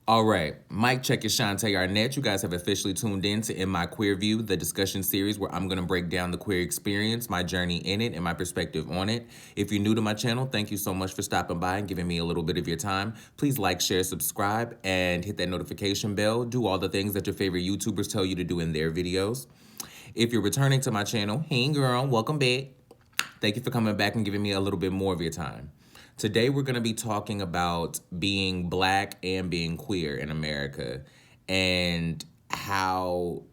All right, mic check is Shantae Arnett. You guys have officially tuned in to In My Queer View, the discussion series where I'm going to break down the queer experience, my journey in it, and my perspective on it. If you're new to my channel, thank you so much for stopping by and giving me a little bit of your time. Please like, share, subscribe, and hit that notification bell. Do all the things that your favorite YouTubers tell you to do in their videos. If you're returning to my channel, hey girl, welcome back. Thank you for coming back and giving me a little bit more of your time. Today, we're going to be talking about being Black and being queer in America and how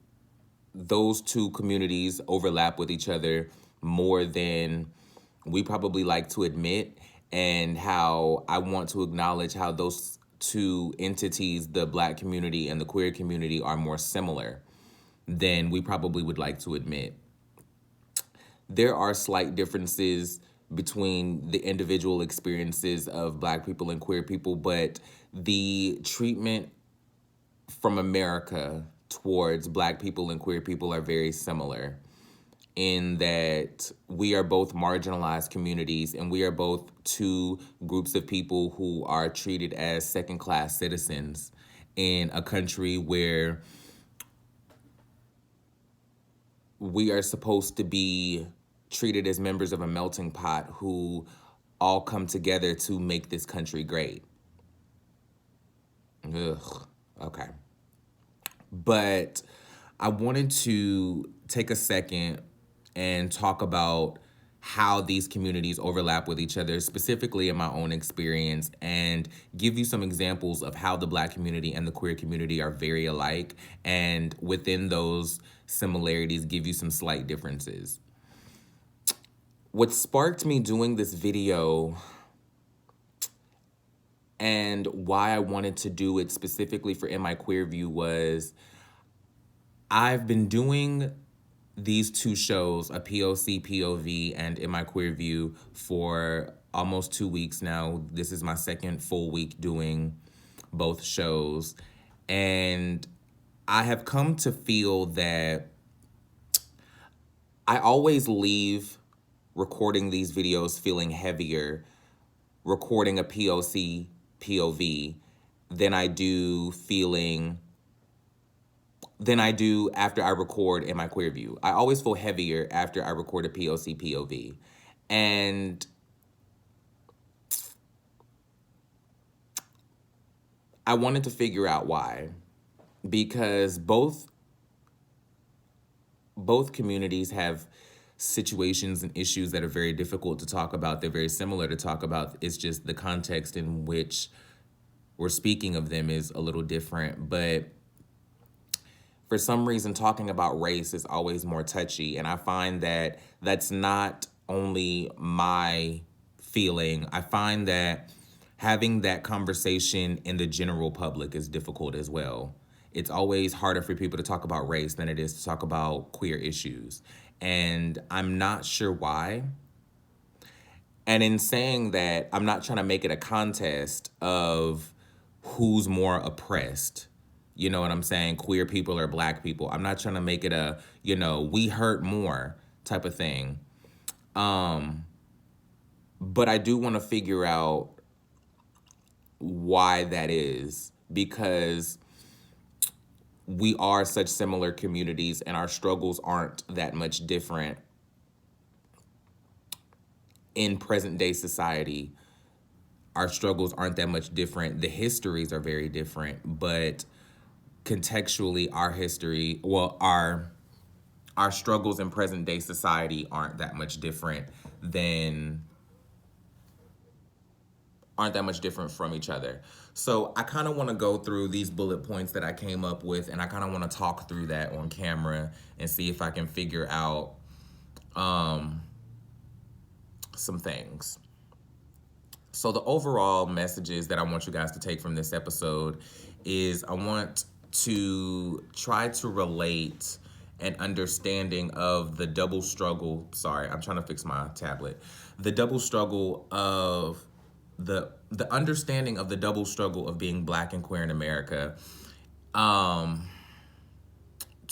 those two communities overlap with each other more than we probably like to admit, and how I want to acknowledge how those two entities, the Black community and the queer community, are more similar than we probably would like to admit. There are slight differences between the individual experiences of Black people and queer people, but the treatment from America towards Black people and queer people are very similar in that we are both marginalized communities and we are both two groups of people who are treated as second-class citizens in a country where we are supposed to be treated as members of a melting pot who all come together to make this country great. Ugh, okay. But I wanted to take a second and talk about how these communities overlap with each other, specifically in my own experience, and give you some examples of how the Black community and the queer community are very alike, and within those similarities, give you some slight differences. What sparked me doing this video and why I wanted to do it specifically for In My Queer View was I've been doing these two shows, a POC, POV, and In My Queer View, for almost 2 weeks now. This is my second full week doing both shows. And I have come to feel that I always leave recording these videos feeling heavier recording a POC, POV than I do after I record In My Queer View. I always feel heavier after I record a POC, POV. And I wanted to figure out why, because both communities have situations and issues that are very difficult to talk about. They're very similar to talk about. It's just the context in which we're speaking of them is a little different. But for some reason, talking about race is always more touchy. And I find that that's not only my feeling. I find that having that conversation in the general public is difficult as well. It's always harder for people to talk about race than it is to talk about queer issues. And I'm not sure why. And in saying that, I'm not trying to make it a contest of who's more oppressed. You know what I'm saying? Queer people or Black people. I'm not trying to make it a, we hurt more type of thing. But I do want to figure out why that is, because we are such similar communities and our struggles aren't that much different in present day society. Our struggles aren't that much different. The histories are very different, but contextually our struggles in present day society aren't that much different from each other. So I kind of want to go through these bullet points that I came up with, and I kind of want to talk through that on camera and see if I can figure out some things. So the overall messages that I want you guys to take from this episode is I want to try to relate an understanding of the double struggle. Sorry, I'm trying to fix my tablet. The double struggle of the understanding of the double struggle of being Black and queer in America,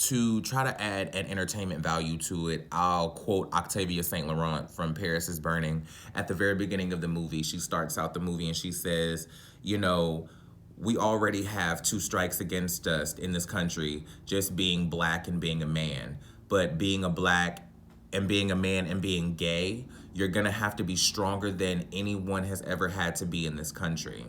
to try to add an entertainment value to it. I'll quote Octavia St. Laurent from Paris is Burning. At the very beginning of the movie, she starts out the movie and she says, we already have two strikes against us in this country, just being black and being a man. But being a black and being a man and being gay, you're gonna have to be stronger than anyone has ever had to be in this country.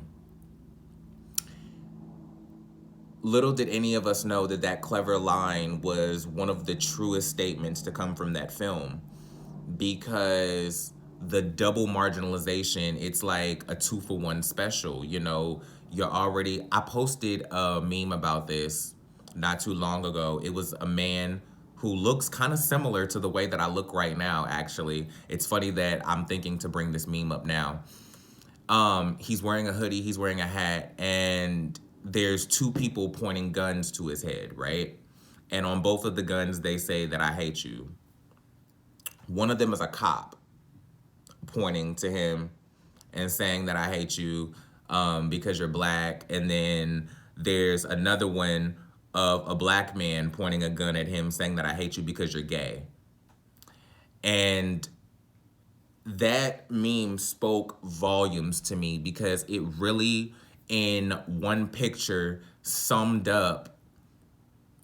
Little did any of us know that that clever line was one of the truest statements to come from that film, because the double marginalization, it's like a 2-for-1 special. You know, you're already, I posted a meme about this not too long ago. It was a man who looks kind of similar to the way that I look right now, actually. It's funny that I'm thinking to bring this meme up now. He's wearing a hoodie, he's wearing a hat, and there's two people pointing guns to his head, right? And on both of the guns, they say that I hate you. One of them is a cop pointing to him and saying that I hate you because you're black. And then there's another one of a black man pointing a gun at him saying that I hate you because you're gay. And that meme spoke volumes to me, because it really, in one picture, summed up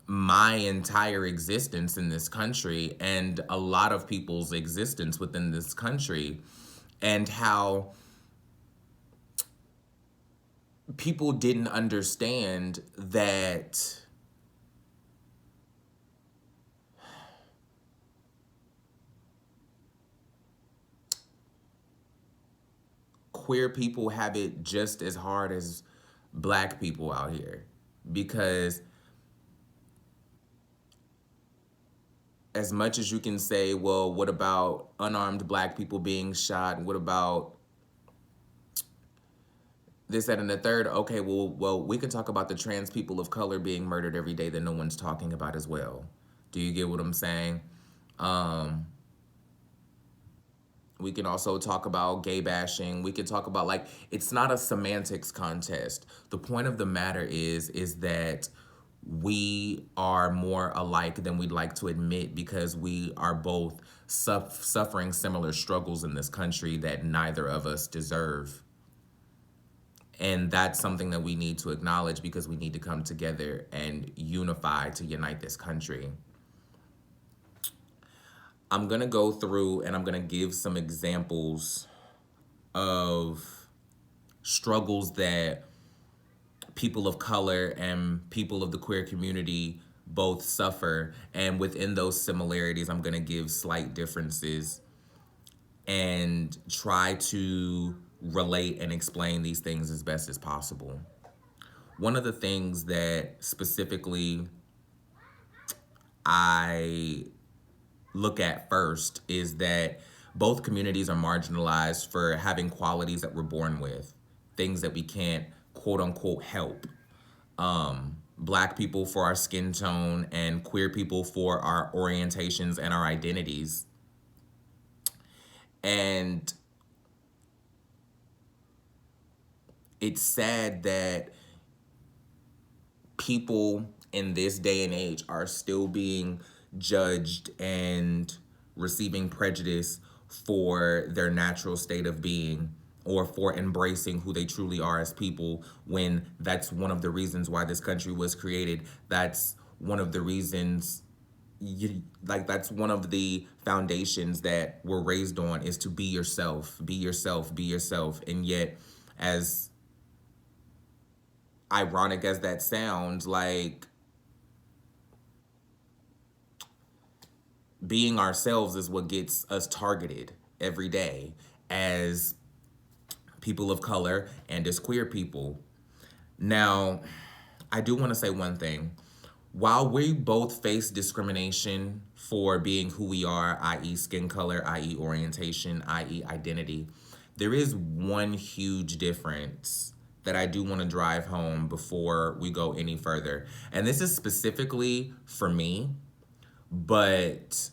my entire existence in this country and a lot of people's existence within this country, and how people didn't understand that queer people have it just as hard as black people out here. Because as much as you can say, well, what about unarmed black people being shot? What about this, that, and the third? Okay, well, we can talk about the trans people of color being murdered every day that no one's talking about as well. Do you get what I'm saying? We can also talk about gay bashing. We can talk about, like, it's not a semantics contest. The point of the matter is that we are more alike than we'd like to admit, because we are both suffering similar struggles in this country that neither of us deserve. And that's something that we need to acknowledge, because we need to come together and unify to unite this country. I'm going to go through and I'm going to give some examples of struggles that people of color and people of the queer community both suffer. And within those similarities, I'm going to give slight differences and try to relate and explain these things as best as possible. One of the things that specifically I look at first is that both communities are marginalized for having qualities that we're born with, things that we can't quote unquote help. Black people for our skin tone and queer people for our orientations and our identities. And it's sad that people in this day and age are still being judged and receiving prejudice for their natural state of being, or for embracing who they truly are as people, when that's one of the reasons why this country was created. That's one of the reasons, that's one of the foundations that we're raised on, is to be yourself, be yourself, be yourself. And yet, as ironic as that sounds, like, being ourselves is what gets us targeted every day as people of color and as queer people. Now, I do want to say one thing. While we both face discrimination for being who we are, i.e. skin color, i.e. orientation, i.e. identity, there is one huge difference that I do want to drive home before we go any further. And this is specifically for me, but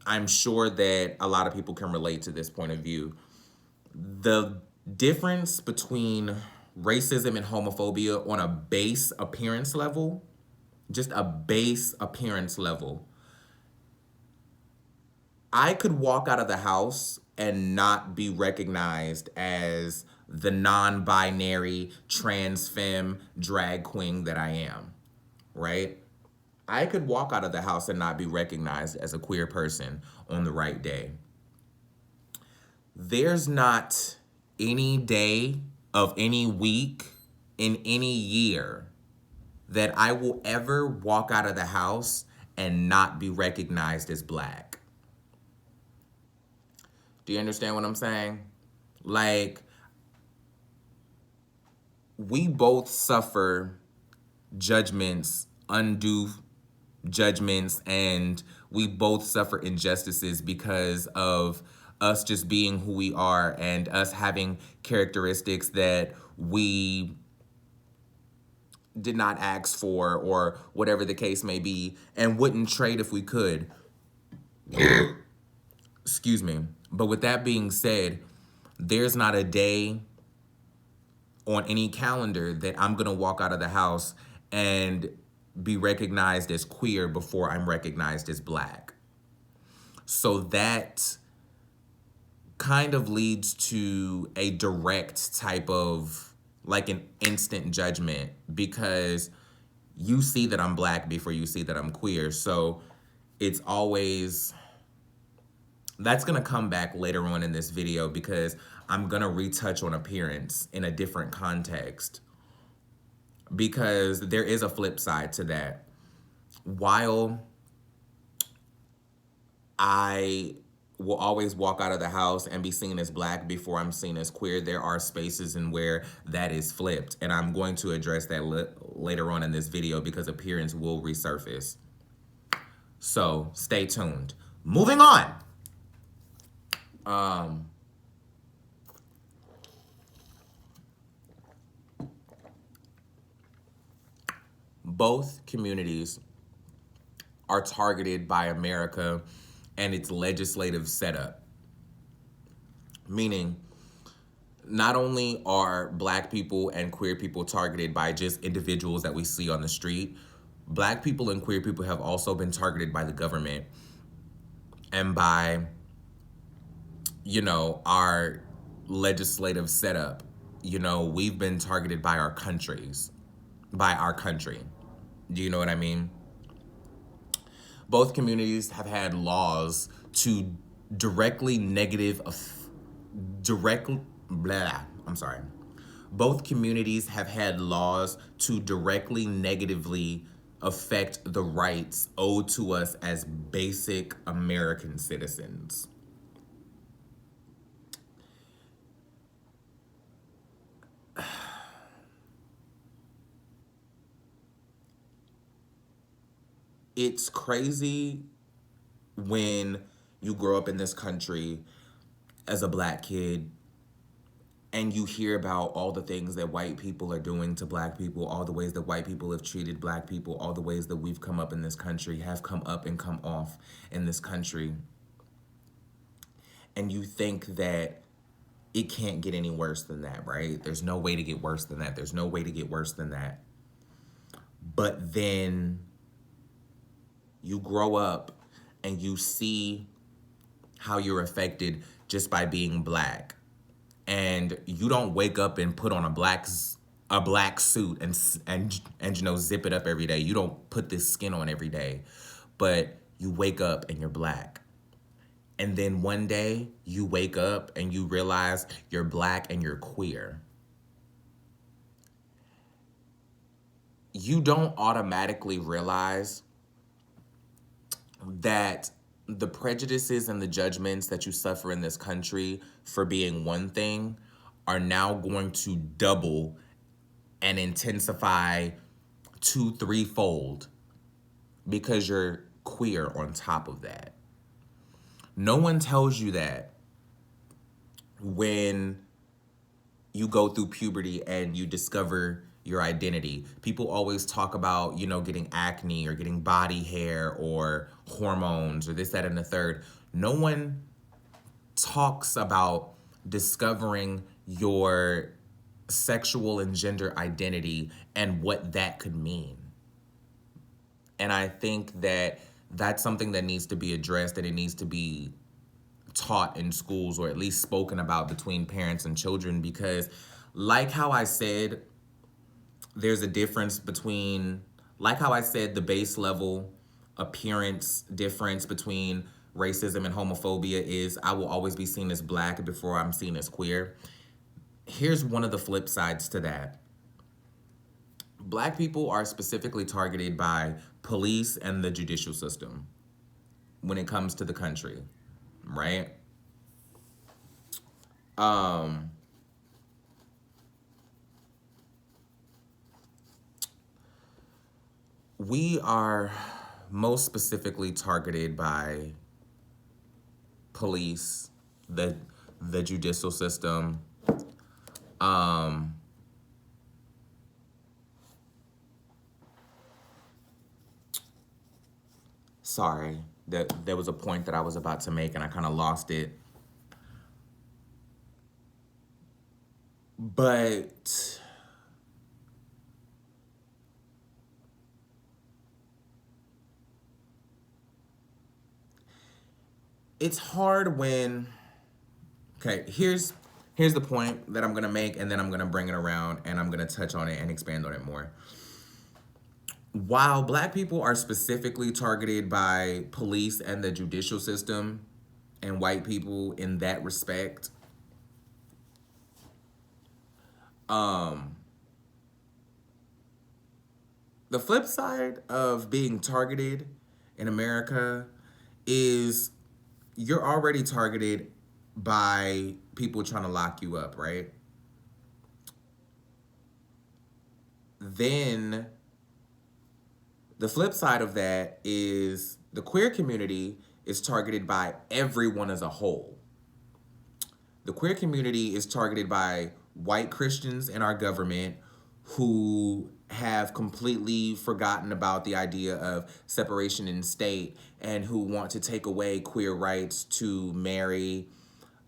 I'm sure that a lot of people can relate to this point of view. The difference between racism and homophobia on a base appearance level, just a base appearance level, I could walk out of the house and not be recognized as the non-binary trans femme drag queen that I am, right? I could walk out of the house and not be recognized as a queer person on the right day. There's not any day of any week in any year that I will ever walk out of the house and not be recognized as Black. Do you understand what I'm saying? Like, we both suffer judgments, undue judgments, and we both suffer injustices because of us just being who we are and us having characteristics that we did not ask for, or whatever the case may be, and wouldn't trade if we could. Excuse me. But with that being said, there's not a day on any calendar that I'm gonna walk out of the house and be recognized as queer before I'm recognized as Black. So that kind of leads to a direct type of, like, an instant judgment, because you see that I'm Black before you see that I'm queer. So it's always, that's gonna come back later on in this video, because I'm gonna retouch on appearance in a different context, because there is a flip side to that. While I will always walk out of the house and be seen as Black before I'm seen as queer, there are spaces in where that is flipped. And I'm going to address that later on in this video, because appearance will resurface. So stay tuned. Moving on. Both communities are targeted by America and its legislative setup. Meaning, not only are Black people and queer people targeted by just individuals that we see on the street, Black people and queer people have also been targeted by the government and by, our legislative setup. We've been targeted by our countries, by our country. Do you know what I mean? Both communities have had laws to directly Both communities have had laws to directly negatively affect the rights owed to us as basic American citizens. It's crazy when you grow up in this country as a Black kid and you hear about all the things that white people are doing to Black people, all the ways that white people have treated Black people, all the ways that we've come up in this country, have come up and come off in this country. And you think that it can't get any worse than that, right? There's no way to get worse than that. There's no way to get worse than that. But then you grow up and you see how you're affected just by being Black. And you don't wake up and put on a black suit and zip it up every day. You don't put this skin on every day. But you wake up and you're Black. And then one day you wake up and you realize you're Black and you're queer. You don't automatically realize that the prejudices and the judgments that you suffer in this country for being one thing are now going to double and intensify 2-3-fold because you're queer on top of that. No one tells you that when you go through puberty and you discover your identity. People always talk about, getting acne or getting body hair or hormones or this, that, and the third. No one talks about discovering your sexual and gender identity and what that could mean. And I think that that's something that needs to be addressed, and it needs to be taught in schools, or at least spoken about between parents and children, because like how I said, there's a difference between, like how I said, the base level appearance difference between racism and homophobia is I will always be seen as black before I'm seen as queer. Here's one of the flip sides to that. Black people are specifically targeted by police and the judicial system when it comes to the country, right? We are most specifically targeted by police, the judicial system. Sorry, that there was a point that I was about to make and I kind of lost it. But it's hard when, okay, here's the point that I'm gonna make, and then I'm gonna bring it around and I'm gonna touch on it and expand on it more. While black people are specifically targeted by police and the judicial system and white people in that respect, the flip side of being targeted in America is you're already targeted by people trying to lock you up, right? Then the flip side of that is the queer community is targeted by everyone as a whole. The queer community is targeted by white Christians in our government who have completely forgotten about the idea of separation in state and who want to take away queer rights to marry,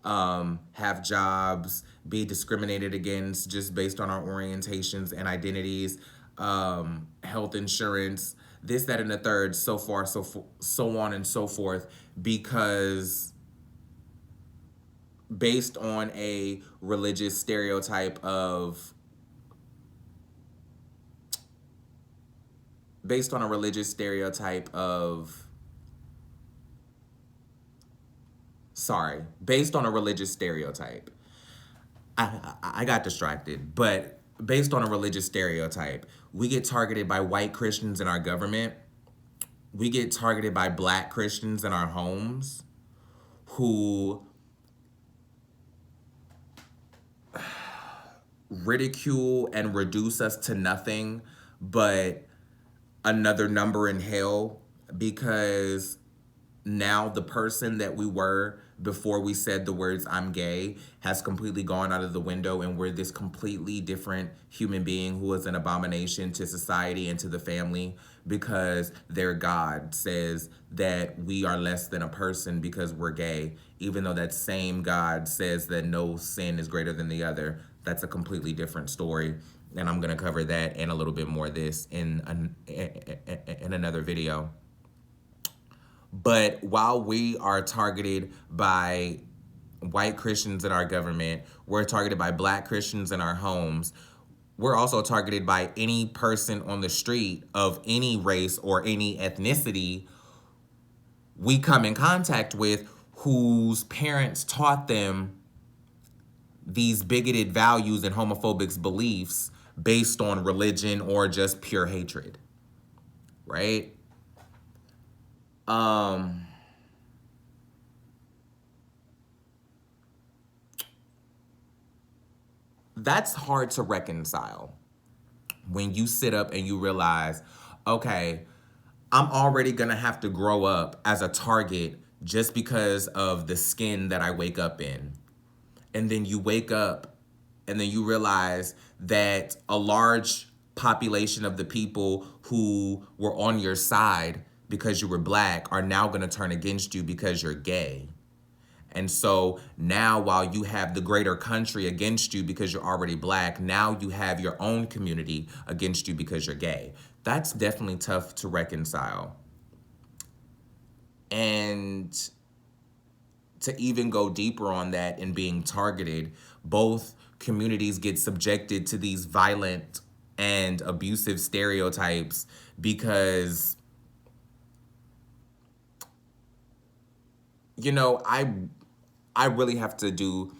have jobs, be discriminated against just based on our orientations and identities, health insurance, this, that, and the third, so on and so forth, because based on a religious stereotype of based on a religious stereotype of sorry, based on a religious stereotype. I got distracted, but based on a religious stereotype, we get targeted by white Christians in our government. We get targeted by black Christians in our homes who ridicule and reduce us to nothing but another number in hell, because now the person that we were before we said the words "I'm gay" has completely gone out of the window, and we're this completely different human being who is an abomination to society and to the family because their God says that we are less than a person because we're gay, even though that same God says that no sin is greater than the other. That's a completely different story, and I'm gonna cover that and a little bit more of this in another video. But while we are targeted by white Christians in our government, we're targeted by black Christians in our homes, we're also targeted by any person on the street of any race or any ethnicity we come in contact with whose parents taught them these bigoted values and homophobic beliefs based on religion or just pure hatred, right? That's hard to reconcile when you sit up and you realize, okay, I'm already gonna have to grow up as a target just because of the skin that I wake up in. And then you wake up and then you realize that a large population of the people who were on your side because you were black are now gonna turn against you because you're gay. And so now while you have the greater country against you because you're already black, now you have your own community against you because you're gay. That's definitely tough to reconcile. And to even go deeper on that and being targeted, both communities get subjected to these violent and abusive stereotypes because, you know, I really have to do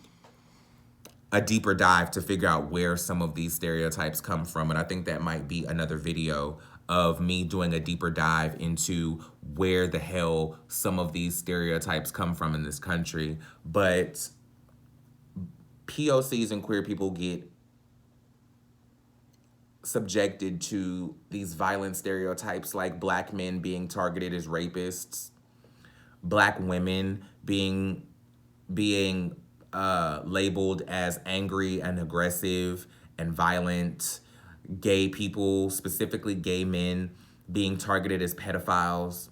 a deeper dive to figure out where some of these stereotypes come from. And I think that might be another video of me doing a deeper dive into where the hell some of these stereotypes come from in this country. But POCs and queer people get subjected to these violent stereotypes, like Black men being targeted as rapists, Black women being labeled as angry and aggressive and violent, gay people, specifically gay men, being targeted as pedophiles.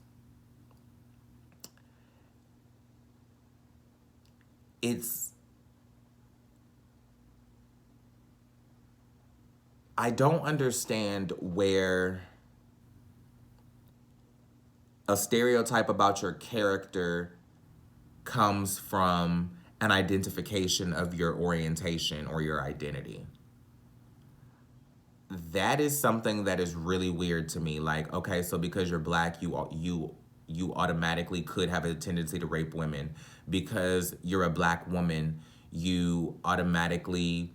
I don't understand where a stereotype about your character comes from an identification of your orientation or your identity. That is something that is really weird to me. Like, okay, so because you're Black, you automatically could have a tendency to rape women. Because you're a Black woman, you automatically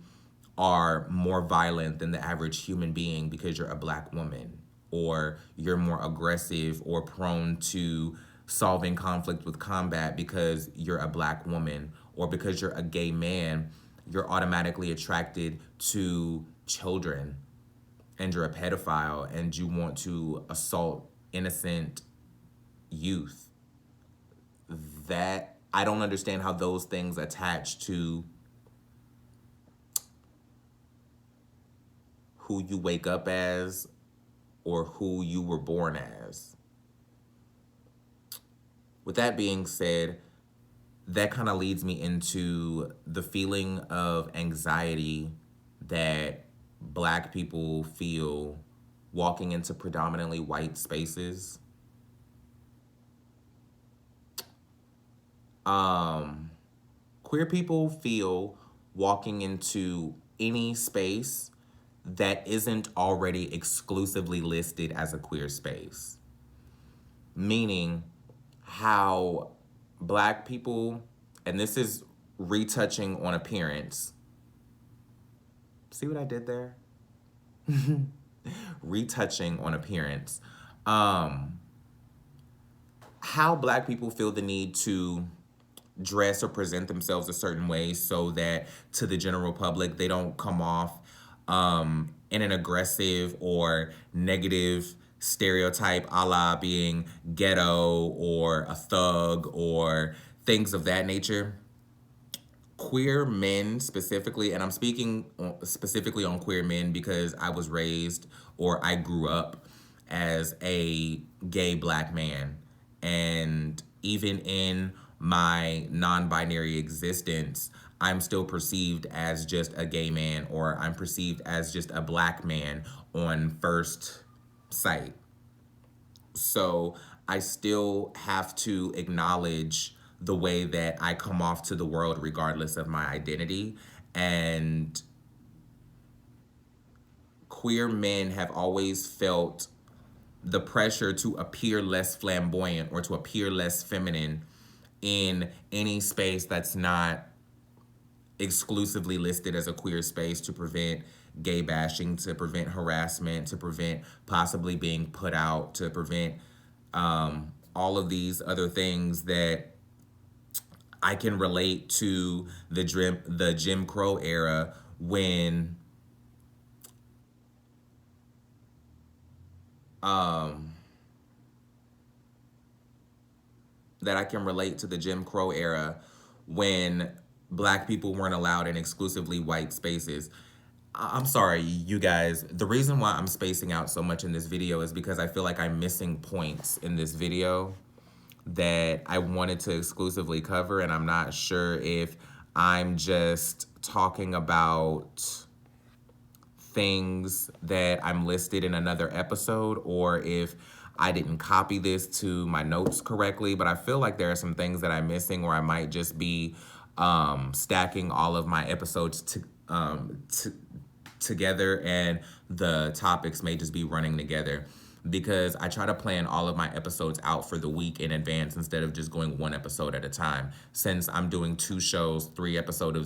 are more violent than the average human being because you're a Black woman, or you're more aggressive or prone to solving conflict with combat because you're a Black woman, or because you're a gay man, you're automatically attracted to children and you're a pedophile and you want to assault innocent youth. That, I don't understand how those things attach to who you wake up as or who you were born as. With that being said, that kind of leads me into the feeling of anxiety that Black people feel walking into predominantly white spaces. Queer people feel walking into any space that isn't already exclusively listed as a queer space. Meaning how Black people, and this is retouching on appearance. See what I did there? Retouching on appearance. How Black people feel the need to dress or present themselves a certain way so that to the general public they don't come off in an aggressive or negative stereotype, a la being ghetto or a thug or things of that nature. Queer men specifically, and I'm speaking specifically on queer men because I was raised or I grew up as a gay Black man. And even in my non-binary existence, I'm still perceived as just a gay man, or I'm perceived as just a Black man on first sight. So I still have to acknowledge the way that I come off to the world regardless of my identity. And queer men have always felt the pressure to appear less flamboyant or to appear less feminine in any space that's not exclusively listed as a queer space, to prevent gay bashing, to prevent harassment, to prevent possibly being put out, to prevent all of these other things that I can relate to the Jim Crow era, when that I can relate to the Jim Crow era when Black people weren't allowed in exclusively white spaces. I'm sorry, you guys. The reason why I'm spacing out so much in this video is because I feel like I'm missing points in this video that I wanted to exclusively cover, and I'm not sure if I'm just talking about things that I'm listed in another episode, or if I didn't copy this to my notes correctly, but I feel like there are some things that I'm missing, or I might just be stacking all of my episodes together, and the topics may just be running together, because I try to plan all of my episodes out for the week in advance instead of just going one episode at a time. Since I'm doing two shows, three episodes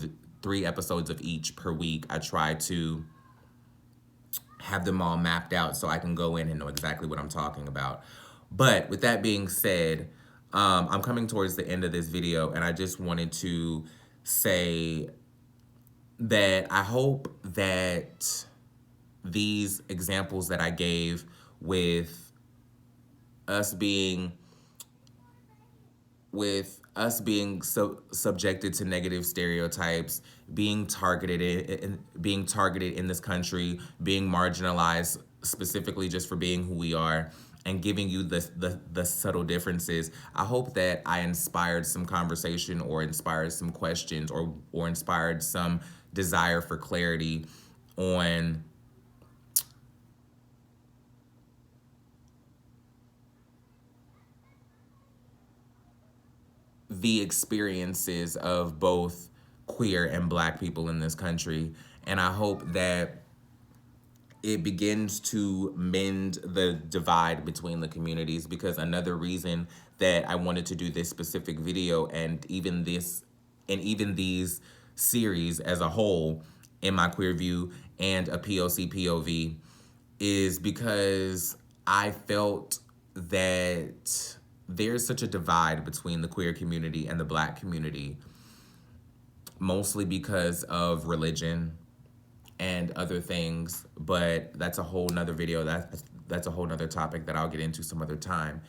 of each per week, I try to have them all mapped out so I can go in and know exactly what I'm talking about. But with that being said, I'm coming towards the end of this video, and I just wanted to say that I hope that these examples that I gave, with us being subjected to negative stereotypes, being targeted in this country, being marginalized specifically just for being who we are, and giving you the subtle differences. I hope that I inspired some conversation, or inspired some questions, or inspired some desire for clarity on the experiences of both queer and Black people in this country. And I hope that it begins to mend the divide between the communities, because another reason that I wanted to do this specific video, and even these series as a whole, in my queer view and a POC POV, is because I felt that there's such a divide between the queer community and the Black community, mostly because of religion and other things. But that's a whole nother video. That's a whole nother topic that I'll get into some other time.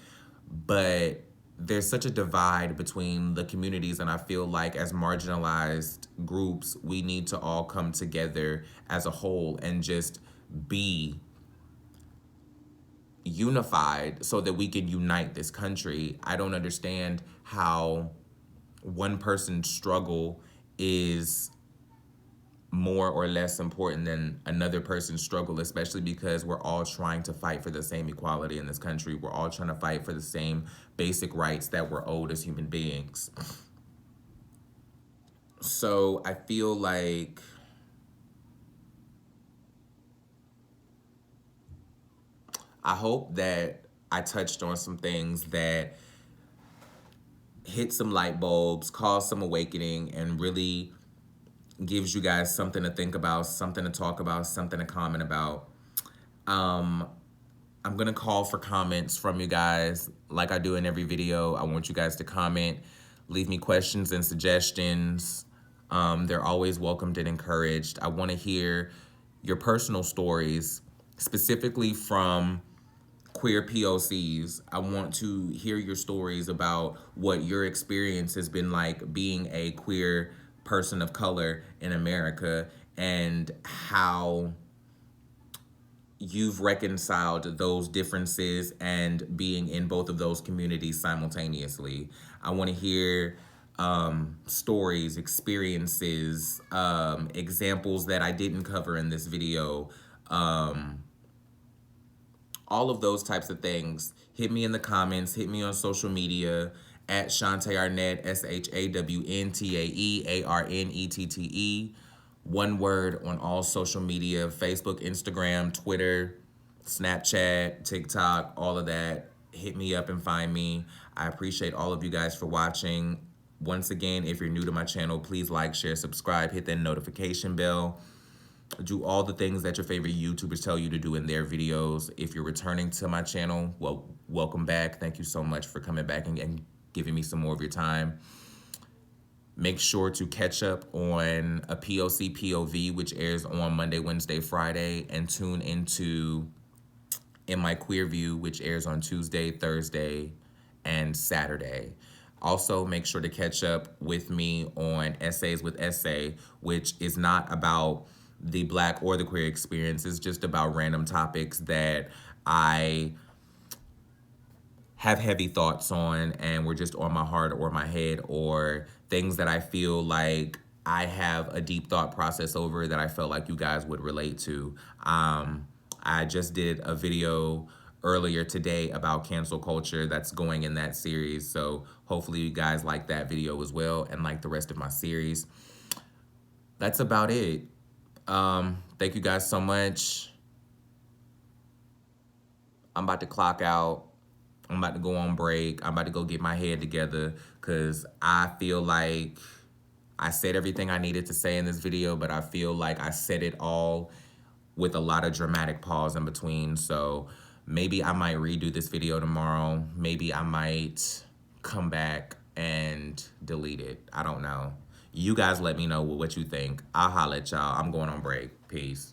But there's such a divide between the communities, and I feel like as marginalized groups, we need to all come together as a whole and just be unified so that we can unite this country. I don't understand how one person's struggle is more or less important than another person's struggle, especially because we're all trying to fight for the same equality in this country. We're all trying to fight for the same basic rights that we're owed as human beings. So I feel like I hope that I touched on some things that hit some light bulbs, caused some awakening, and really gives you guys something to think about, something to talk about, something to comment about. I'm gonna call for comments from you guys like I do in every video. I want you guys to comment, leave me questions and suggestions. They're always welcomed and encouraged. I wanna hear your personal stories, specifically from queer POCs. I want to hear your stories about what your experience has been like being a queer person of color in America, and how you've reconciled those differences and being in both of those communities simultaneously. I want to hear stories, experiences, examples that I didn't cover in this video, all of those types of things. Hit me in the comments, hit me on social media at Shantae Arnett, SHAWNTAEARNETTE. One word on all social media: Facebook, Instagram, Twitter, Snapchat, TikTok, all of that. Hit me up and find me. I appreciate all of you guys for watching. Once again, if you're new to my channel, please like, share, subscribe, hit that notification bell. Do all the things that your favorite YouTubers tell you to do in their videos. If you're returning to my channel, well, welcome back. Thank you so much for coming back and giving me some more of your time. Make sure to catch up on a POC POV, which airs on Monday, Wednesday, Friday, and tune into In My Queer View, which airs on Tuesday, Thursday, and Saturday. Also, make sure to catch up with me on Essays with Essay, which is not about the Black or the queer experience. It's just about random topics that I have heavy thoughts on and were just on my heart or my head, or things that I feel like I have a deep thought process over that I felt like you guys would relate to. I just did a video earlier today about cancel culture that's going in that series. So hopefully you guys like that video as well and like the rest of my series. That's about it. Thank you guys so much. I'm about to clock out. I'm about to go on break. I'm about to go get my head together because I feel like I said everything I needed to say in this video, but I feel like I said it all with a lot of dramatic pause in between. So maybe I might redo this video tomorrow. Maybe I might come back and delete it. I don't know. You guys let me know what you think. I'll holla at y'all. I'm going on break. Peace.